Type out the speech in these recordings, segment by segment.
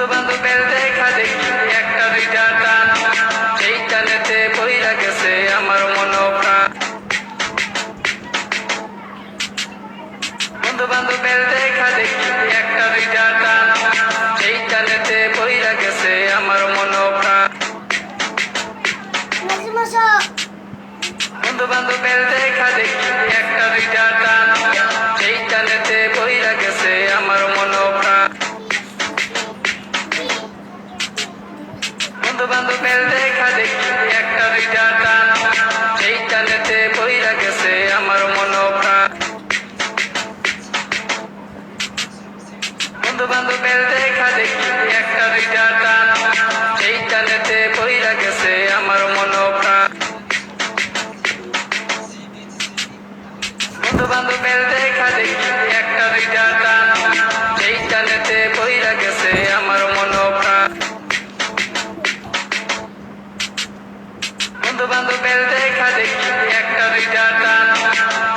বন্ধু বান্ধবের দেখা দেখি একটা দুইটা টান, সেই টানেতে বইরা গেছে আমার মনোপ্রাণ। বন্ধু বান্ধবের দেখা দেখি একটা দুইটা টান, সেই টানেতে বইরা গেছে আমার মনোপ্রাণ। বন্ধু বান্ধবের দেখা দেখি একটা দুইটা টান, সেই টানেতে বইরা গেছে আমার মনোপ্রাণ। বন্ধু বান্ধবের দেখা দেখি একটা দুইটা টান, সেই টানেতে বইরা গেছে আমার মনোপ্রাণ। বন্ধু বান্ধবের দেখা দেখি একটা দুইটা টান, সেই টানেতে বইরা গেছে আমার মনোপ্রাণ। বন্ধু বান্ধবের দেখা দেখি একটা দুইটা টান, সেই টানেতে বইরা গেছে আমার মনোপ্রাণ। বন্ধু বান্ধবের দেখা দেখি একটা দুইটা টান,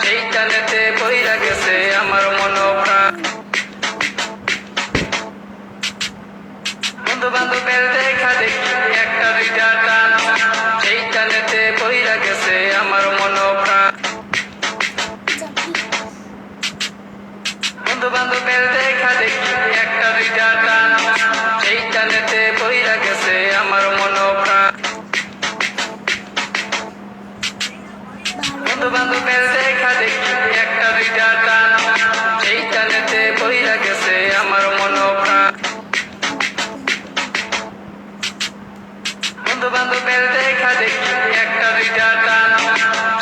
সেই টানেতে বইরা গেছে আমার মনোপ্রাণ। বন্ধু বান্ধবের দেখা দেখি একটা দুইটা টান, সেই টানেতে বইরা গেছে আমার মনোপ্রাণ। বন্ধু বান্ধবের দেখা দেখি একটা দুইটা টান, সেই টানেতে বইরা গেছে আমার মনোপ্রাণ। বন্ধু বান্ধবের দেখা দেখি একটা দুইটা টান, সেই টানেতে বইরা গেছে আমার মনোপ্রাণ। বন্ধু বান্ধবের দেখা দেখি একটা দুইটা টান,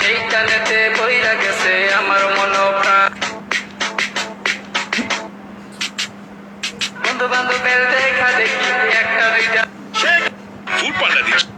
সেই টানেতে বইরা গেছে আমার মনোপ্রাণ। বন্ধু বান্ধবের দেখা দেখি একটা দুইটা ফুল পাল্লা দিচ্ছে।